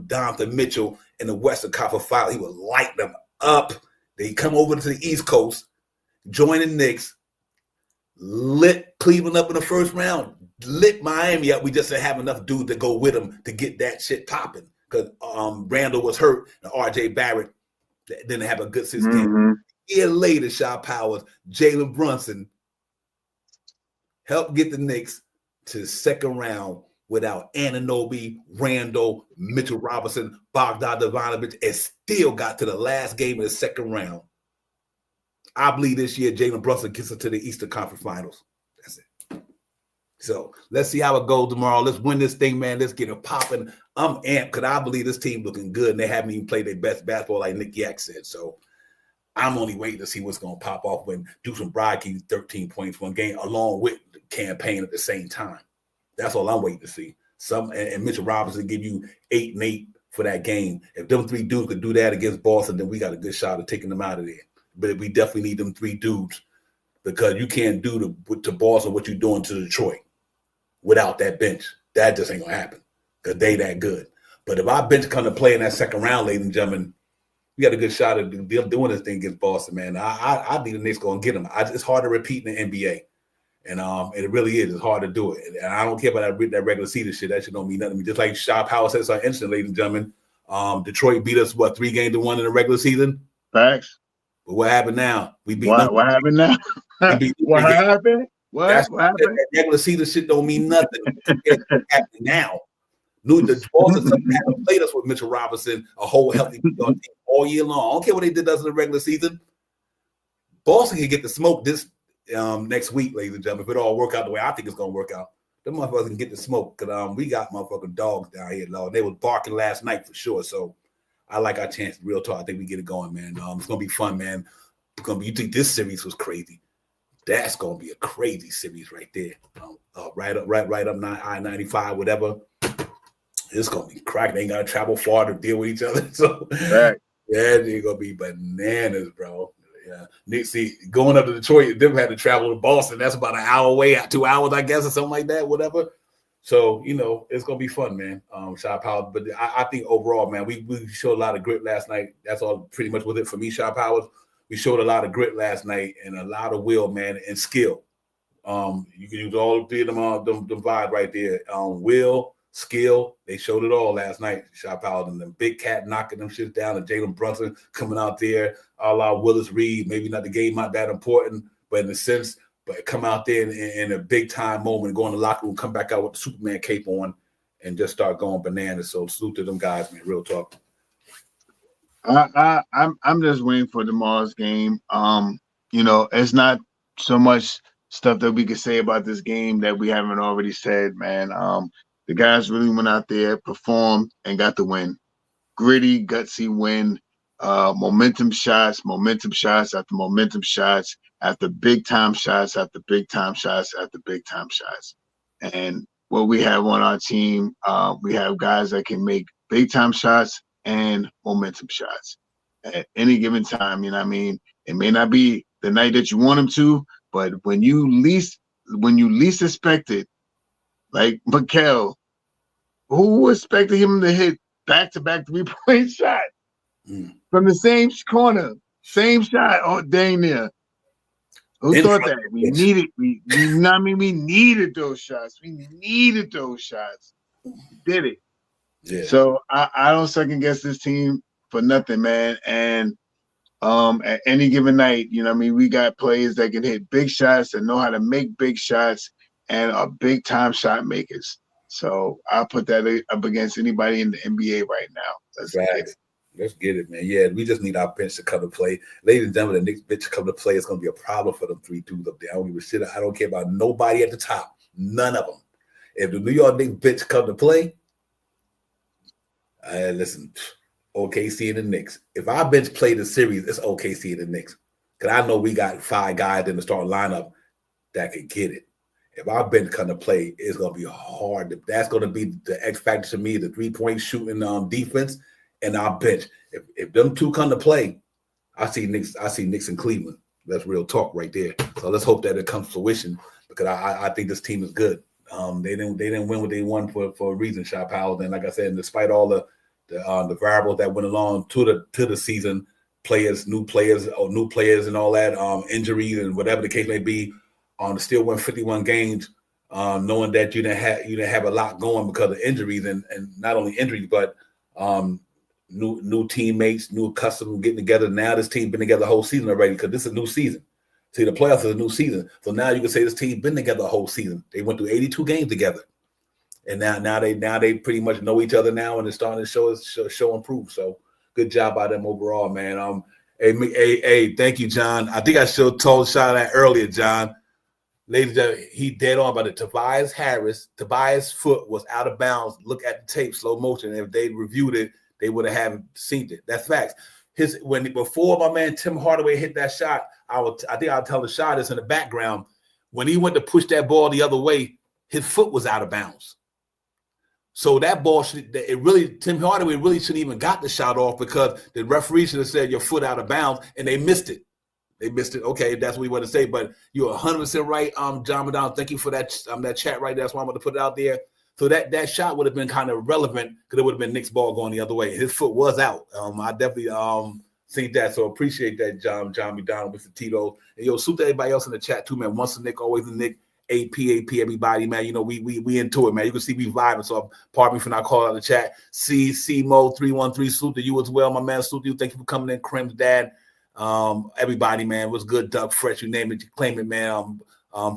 S1: Donovan Mitchell in the Western Conference Final, he would light them up. They come over to the East Coast, join the Knicks, lit Cleveland up in the first round, lit Miami up. We just didn't have enough dudes to go with them to get that shit popping because Randall was hurt and RJ Barrett didn't have a good 6 game. A year later, Shaw Powers, Jalen Brunson helped get the Knicks to the second round without Anunoby, Randall, Mitchell Robinson, Bogdan Bogdanovic, and still got to the last game of the second round. I believe this year Jalen Brunson gets us to the Eastern Conference Finals. That's it. So let's see how it goes tomorrow. Let's win this thing, man. Let's get it popping. I'm amped because I believe this team looking good, and they haven't even played their best basketball like Nick Yak said. So I'm only waiting to see what's going to pop off when Deuce Bride gives 13 points one game along with the campaign at the same time. That's all I'm waiting to see. And Mitchell Robinson give you 8 and 8 for that game. If them 3 dudes could do that against Boston, then we got a good shot of taking them out of there. But we definitely need them 3 dudes because you can't do to Boston what you're doing to Detroit without that bench. That just ain't gonna happen because they that good. But if our bench come to play in that second round, ladies and gentlemen, we got a good shot of doing this thing against Boston, man. I think the Knicks gonna get them. It's hard to repeat in the NBA. And it really is. It's hard to do it. And I don't care about that regular season shit. That shit don't mean nothing to me. Just like Shaw Powell said so instant, ladies and gentlemen. Detroit beat us, 3-1 in the regular season?
S2: Facts.
S1: But what happened now? We beat
S2: them. What happened now? What happened? What happened?
S1: That regular season shit don't mean nothing. It's happening now. The Boston haven't played us with Mitchell Robinson, a whole healthy team all year long. I don't care what they did us in the regular season. Boston can get the smoke this next week, ladies and gentlemen, if it all work out the way I think it's gonna work out. Them motherfuckers can get the smoke because we got motherfucking dogs down here, Lord. They was barking last night for sure. So I like our chance. Real talk. I think we get it going, man. It's gonna be fun, man. You think this series was crazy? That's gonna be a crazy series right there. Right up I-95, whatever. It's gonna be cracking. They ain't gotta travel far to deal with each other. So
S2: right.
S1: Yeah, they're gonna be bananas, bro. Yeah, Nick, see, going up to Detroit, them had to travel to Boston. That's about an hour away, 2 hours, I guess, or something like that, whatever. So, it's going to be fun, man. Shy Powers. But I think overall, man, we showed a lot of grit last night. That's all pretty much was it for me, Shy Powers. We showed a lot of grit last night and a lot of will, man, and skill. You can use all three of them vibe right there. Will, skill, they showed it all last night, Shy Powers. And the Big Cat knocking them shit down, and Jalen Brunson coming out there, a la Willis Reed. Maybe not the game not that important, but in a sense, but come out there in a big time moment, go in the locker room, come back out with the Superman cape on, and just start going bananas. So salute to them guys, man. Real talk.
S2: I'm just waiting for tomorrow's game. It's not so much stuff that we could say about this game that we haven't already said, man. The guys really went out there, performed, and got the win. Gritty, gutsy win. Momentum shots after momentum shots, after big time shots, after big time shots, after big time shots. And what we have on our team, we have guys that can make big time shots and momentum shots at any given time. You know what I mean? It may not be the night that you want them to, but when you least expect it, like Mikel, who expected him to hit back-to-back 3-point shot from the same corner, same shot, dang near. Who thought that? We needed, we needed those shots. We needed those shots. We did it.
S1: Yeah.
S2: So I don't second guess this team for nothing, man. And at any given night, we got players that can hit big shots and know how to make big shots and are big time shot makers. So I'll put that up against anybody in the NBA right now.
S1: Let's get it, man. Yeah, we just need our bench to come to play. Ladies and gentlemen, the Knicks bench to come to play is going to be a problem for them 3 dudes up there. I don't give a shit. I don't care about nobody at the top. None of them. If the New York Knicks bench come to play, listen, OKC and the Knicks. If our bench play the series, it's OKC and the Knicks. Because I know we got 5 guys in the starting lineup that can get it. If our bench come to play, it's going to be hard. That's going to be the X factor to me, the 3-point shooting defense. And our bench, if them two come to play, I see Knicks in Cleveland. That's real talk right there. So let's hope that it comes to fruition because I think this team is good. They didn't win what they won for a reason, Shy Powell. And like I said, despite all the variables that went along to the season, new players, and all that, injuries and whatever the case may be, to still win 51 games, knowing that you didn't have a lot going because of injuries and not only injuries but new teammates, new custom getting together. Now this team been together the whole season already because this is a new season. See, the playoffs is a new season. So now you can say this team been together the whole season. They went through 82 games together. And now they pretty much know each other now and it's starting to show improve. So good job by them overall, man. Hey, thank you, John. I think I should have told Sean that earlier, John. Ladies and gentlemen, he dead on about it. Tobias' foot was out of bounds. Look at the tape, slow motion. If they reviewed it, they would have seen it. That's facts. Before my man Tim Hardaway hit that shot, I think I'll tell the shot is in the background. When he went to push that ball the other way, his foot was out of bounds. So that ball Tim Hardaway really shouldn't even got the shot off because the referee should have said your foot out of bounds, and they missed it. Okay, that's what we want to say. But you're 100% right, John Madonna. Thank you for that chat right there. That's why I'm going to put it out there. So that shot would have been kind of relevant because it would have been Nick's ball going the other way. His foot was out. I definitely seen that. So appreciate that, John McDonald, Mr. Tito. And salute to everybody else in the chat too, man. Once a Nick, always a Nick. AP, everybody, man. We into it, man. You can see we vibing. So pardon me for not calling out the chat. CMO 313. Salute to you as well, my man. Salute to you. Thank you for coming in, Crim's dad. Everybody, man, was good. Doug Fresh, you name it, you claim it, man.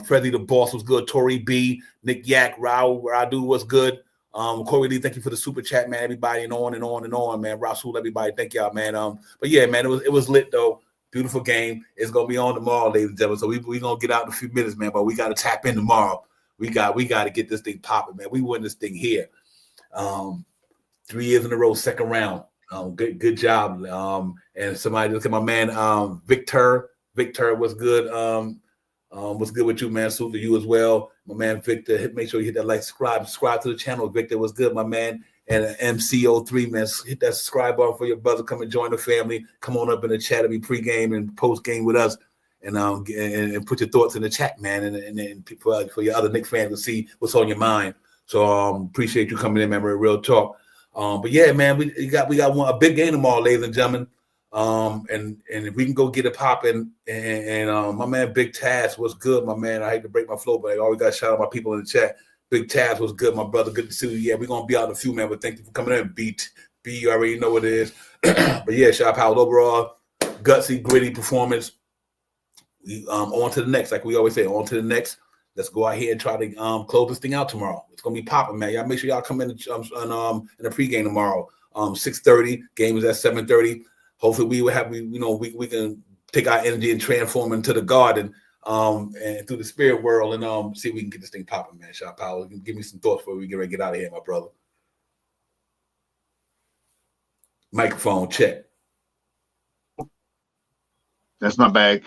S1: Freddie the Boss was good. Tori B, Nick Yak, Radu was good. Corey Lee, thank you for the super chat, man. Everybody, and on and on and on, man. Rasul, everybody, thank y'all, man. But yeah, man, it was lit though. Beautiful game. It's gonna be on tomorrow, ladies and gentlemen. So we gonna get out in a few minutes, man. But we gotta tap in tomorrow. We got to get this thing popping, man. We win this thing here. 3 years in a row, second round. Good job. And somebody look at my man, Victor. Victor was good. What's good with you, man? Salute to you as well. My man Victor, make sure you hit that like, subscribe to the channel. Victor was good, my man. And MCO3, man, hit that subscribe button for your brother. Come and join the family. Come on up in the chat and be pregame and postgame with us. And put your thoughts in the chat, man. And for your other Knicks fans to see what's on your mind. So appreciate you coming in, man. Real talk. But yeah, man, we got a big game tomorrow, ladies and gentlemen. And if we can go get it popping, and my man Big Taz was good, my man. I hate to break my flow, but I always got to shout out my people in the chat. Big Taz was good, my brother. Good to see you. Yeah, we're gonna be out in a few, man. But thank you for coming in. B, you already know what it is. But yeah, shout out overall, gutsy, gritty performance. We on to the next, like we always say, on to the next. Let's go out here and try to close this thing out tomorrow. It's gonna be popping, man. Y'all make sure y'all come in the pregame tomorrow. 6:30. Game is at 7:30. Hopefully we can take our energy and transform into the garden and through the spirit world and see if we can get this thing popping, man. Shot Power, give me some thoughts before we get ready to get out of here, my brother. Microphone check.
S2: That's my bag.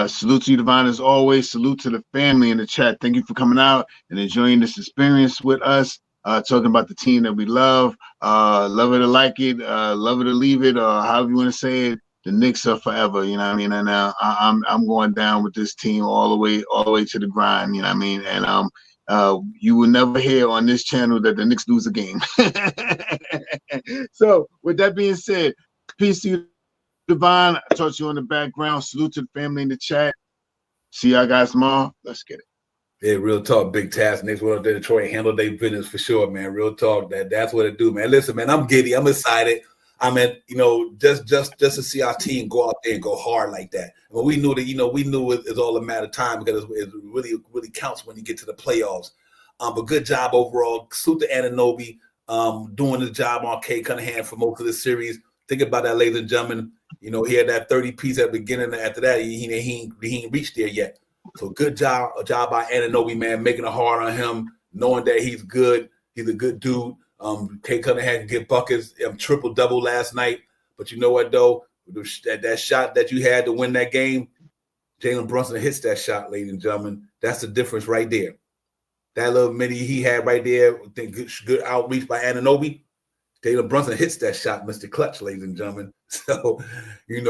S2: Salute to you, Divine, as always. Salute to the family in the chat. Thank you for coming out and enjoying this experience with us. Talking about the team that we love. Love it or like it, love it or leave it, or however you want to say it. The Knicks are forever, you know what I mean? And I'm going down with this team all the way to the grind, you know what I mean? And you will never hear on this channel that the Knicks lose a game. So with that being said, peace to you, Divine. I talk to you on the background. Salute to the family in the chat. See y'all guys tomorrow. Let's get it.
S1: Yeah, real talk, Big Taz. Next one up there, Detroit, handle their business for sure, man. Real talk. That's what it do, man. Listen, man, I'm giddy. I'm excited. I mean, just to see our team go out there and go hard like that. I mean, we knew it's all a matter of time because it really counts when you get to the playoffs. But good job overall. Salute to Anunoby doing the job on Cade Cunningham for most of the series. Think about that, ladies and gentlemen. He had that 30 piece at the beginning. After that, he ain't reached there yet. So good job by Anunoby, man, making it hard on him, knowing that he's good. He's a good dude. Cade Cunningham can get buckets, triple-double last night. But you know what, though? That shot that you had to win that game, Jalen Brunson hits that shot, ladies and gentlemen. That's the difference right there. That little mini he had right there, good outreach by Anunoby. Jalen Brunson hits that shot, Mr. Clutch, ladies and gentlemen. So, but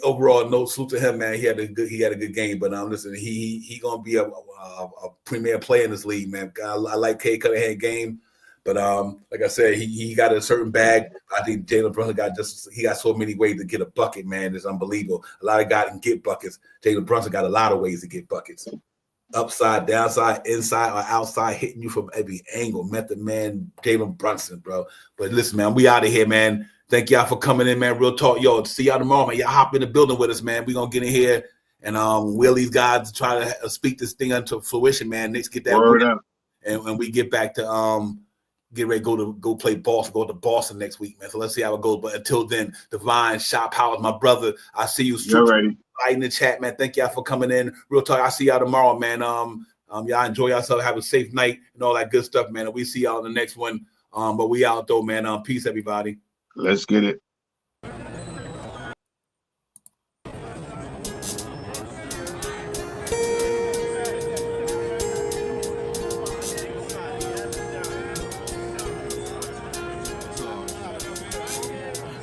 S1: overall, no salute to him, man. He had a good game. But listen, he gonna be a premier player in this league, man. I like Cade Cunningham game, but like I said, he got a certain bag. I think Jalen Brunson got so many ways to get a bucket, man. It's unbelievable. A lot of guys can get buckets. Jalen Brunson got a lot of ways to get buckets. Upside, downside, inside, or outside, hitting you from every angle. Method man, Jalen Brunson, bro. But listen, man, we out of here, man. Thank y'all for coming in, man. Real talk, yo. See y'all tomorrow, man. Y'all hop in the building with us, man. We gonna get in here and will these guys try to speak this thing into fruition, man. Knicks get that
S2: word up,
S1: and we get back to get ready to go play Boston, go to Boston next week, man. So let's see how it goes. But until then, Divine, Shot Powers, my brother. I see you.
S2: You're ready.
S1: Right in the chat, man. Thank y'all for coming in. Real talk. I'll see y'all tomorrow, man. Y'all enjoy yourself. Have a safe night and all that good stuff, man. And we see y'all in the next one. But we out though, man. Peace, everybody.
S2: Let's get it.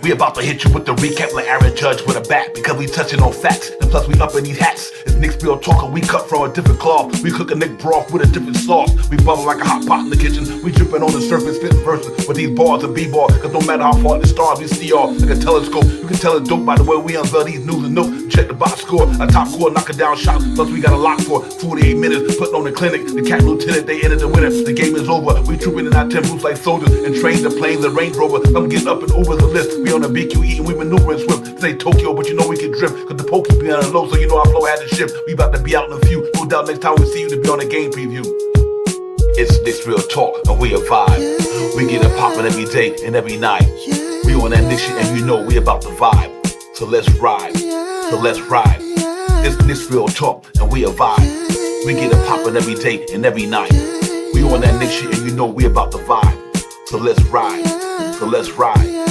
S1: We about to hit you with the recap like Aaron Judge with a bat because we touching on facts. And plus we up in these hats. It's Knicks Real Talk and we cut from a different cloth. We cook a Knick broth with a different sauce. We bubble like a hot pot in the kitchen. We dripping on the surface, spitting verses with these bars and b-ball. Cause no matter how far the stars we see all like a telescope. You can tell it's dope by the way we unveil these news and notes. Check the box score, a top score, knock it down shots. Plus we got a lock for 48 minutes. Putting on the clinic, the cat lieutenant, they entered the winner. The game is over. We trooping in our temples like soldiers and train the planes, the Range Rover. I'm getting up and over the list. We on the BQE and we maneuvering swift. Say Tokyo, but you know we can drift. Cause the pokey be on the low, so you know our flow had to shift. We about to be out in a few. No doubt next time we see you to be on a game preview. It's Knicks Real Talk and we a vibe. We get it popping every day and every night. We on that Knicks shit and you know we about to vibe. So let's ride. So let's ride. It's Knicks Real Talk and we a vibe. We get it popping every day and every night. We on that Knicks shit and you know we about to vibe. So let's ride. So let's ride.